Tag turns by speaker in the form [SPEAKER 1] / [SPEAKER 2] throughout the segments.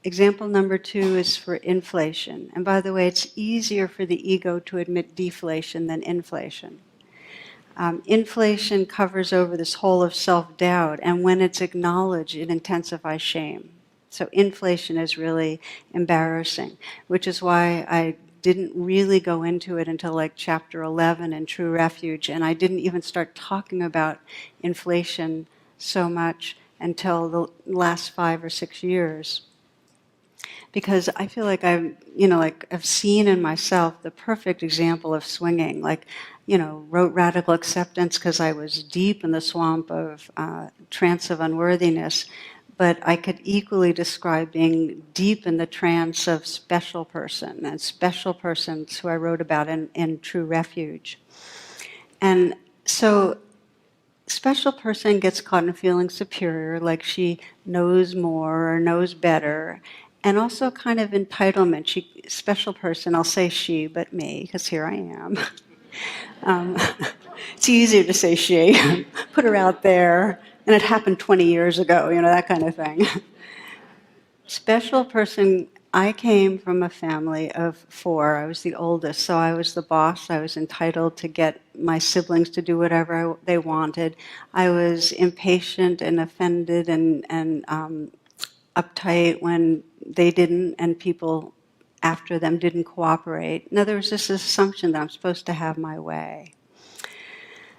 [SPEAKER 1] Example number 2 is for inflation. And by the way, it's easier for the ego to admit deflation than inflation. Inflation covers over this hole of self-doubt, and when it's acknowledged, it intensifies shame. So inflation is really embarrassing, which is why I didn't really go into it until like chapter 11 in True Refuge, and I didn't even start talking about inflation so much until the last 5 or 6 years. Because I feel like I've seen in myself the perfect example of swinging. Like, wrote Radical Acceptance because I was deep in the swamp of trance of unworthiness. But I could equally describe being deep in the trance of special person and special persons who I wrote about in True Refuge. And so special person gets caught in feeling superior, like she knows more or knows better, and also kind of entitlement. Special person, I'll say she, but me, because here I am. It's easier to say she, put her out there, and it happened 20 years ago, that kind of thing. Special person, I came from a family of 4. I was the oldest, so I was the boss. I was entitled to get my siblings to do whatever they wanted. I was impatient and offended and uptight when they didn't, and people after them didn't cooperate. Now, there was this assumption that I'm supposed to have my way.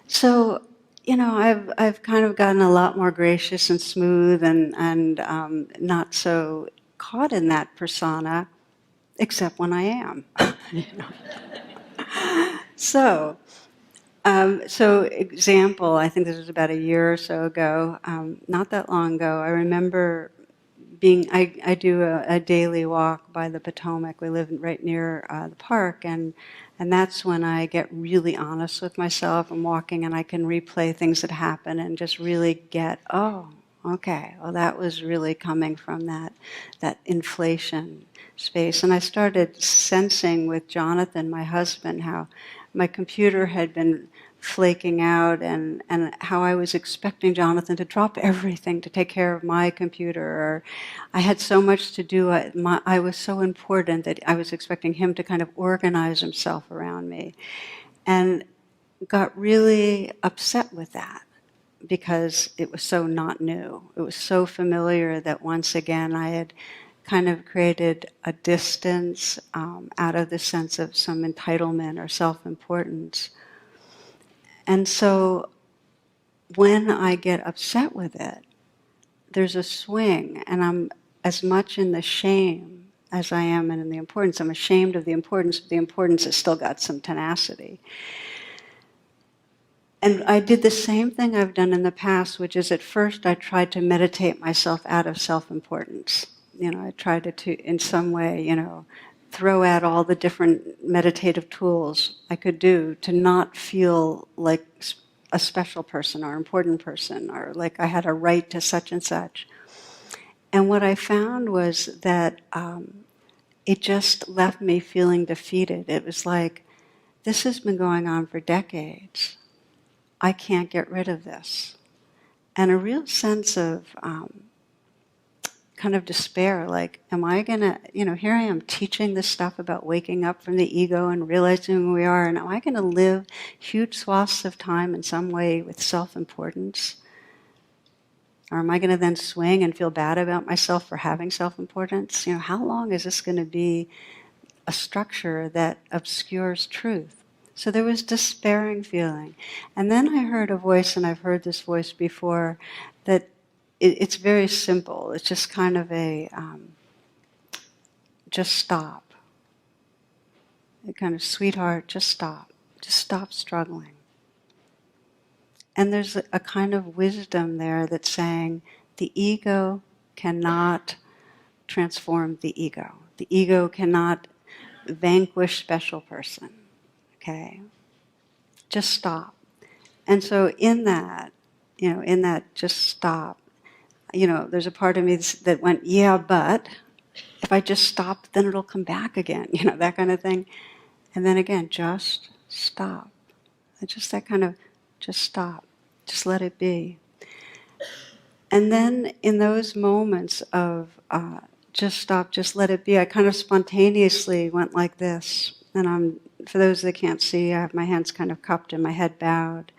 [SPEAKER 1] So, I've kind of gotten a lot more gracious and smooth and not so caught in that persona, except when I am. So example, I think this was about a year or so ago, not that long ago, I remember I do a daily walk by the Potomac. We live right near the park, and that's when I get really honest with myself. I'm walking and I can replay things that happen and just really get, oh, okay, well that was really coming from that inflation space. And I started sensing with Jonathan, my husband, how my computer had been flaking out and how I was expecting Jonathan to drop everything to take care of my computer. Or I had so much to do. I was so important that I was expecting him to kind of organize himself around me. And got really upset with that because it was so not new. It was so familiar that once again I had kind of created a distance out of the sense of some entitlement or self-importance. And so when I get upset with it, there's a swing, and I'm as much in the shame as I am in the importance. I'm ashamed of the importance, but the importance has still got some tenacity. And I did the same thing I've done in the past, which is at first I tried to meditate myself out of self-importance. I tried to in some way, throw out all the different meditative tools I could do to not feel like a special person or important person or like I had a right to such and such. And what I found was that it just left me feeling defeated. It was like, this has been going on for decades. I can't get rid of this. And a real sense of kind of despair, like, am I gonna, here I am teaching this stuff about waking up from the ego and realizing who we are, and am I gonna live huge swaths of time in some way with self-importance? Or am I gonna then swing and feel bad about myself for having self-importance? How long is this gonna be a structure that obscures truth? So there was despairing feeling. And then I heard a voice, and I've heard this voice before, that it's very simple. It's just kind of a, just stop. A kind of, sweetheart, just stop. Just stop struggling. And there's a kind of wisdom there that's saying the ego cannot transform the ego. The ego cannot vanquish special person. Okay? Just stop. And so in that just stop, there's a part of me that went, yeah, but if I just stop, then it'll come back again, that kind of thing. And then again, just stop. And just that kind of, just stop. Just let it be. And then in those moments of just stop, just let it be, I kind of spontaneously went like this. And for those that can't see, I have my hands kind of cupped and my head bowed.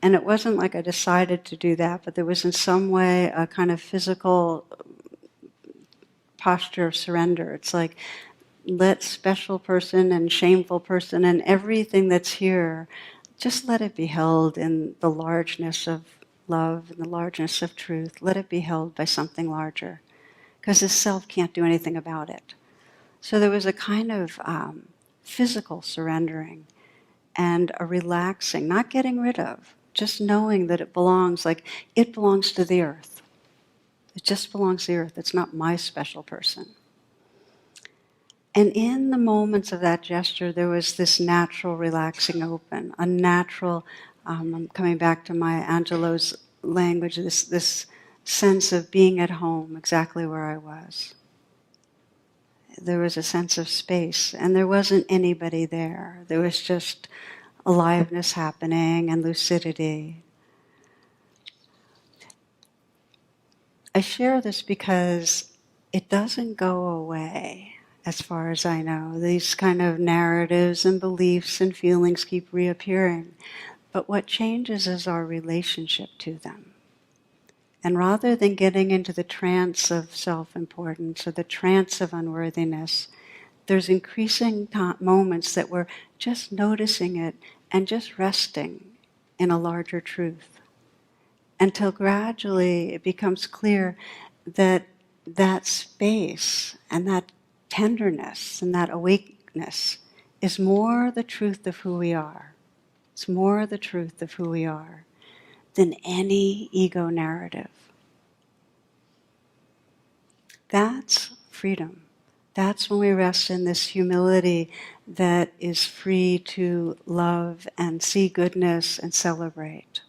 [SPEAKER 1] And it wasn't like I decided to do that, but there was in some way a kind of physical posture of surrender. It's like, let special person and shameful person and everything that's here, just let it be held in the largeness of love and the largeness of truth. Let it be held by something larger, because the self can't do anything about it. So there was a kind of physical surrendering and a relaxing, not getting rid of, just knowing that it belongs, like it belongs to the earth. It just belongs to the earth. It's not my special person. And in the moments of that gesture, there was this natural relaxing open, a natural, I'm coming back to Maya Angelou's language, this sense of being at home, exactly where I was. There was a sense of space, and there wasn't anybody there. There was just aliveness happening and lucidity. I share this because it doesn't go away, as far as I know. These kind of narratives and beliefs and feelings keep reappearing. But what changes is our relationship to them. And rather than getting into the trance of self-importance or the trance of unworthiness, there's increasing moments that we're just noticing it and just resting in a larger truth, until gradually it becomes clear that that space and that tenderness and that awakeness is more the truth of who we are. It's more the truth of who we are than any ego narrative. That's freedom. That's when we rest in this humility that is free to love and see goodness and celebrate.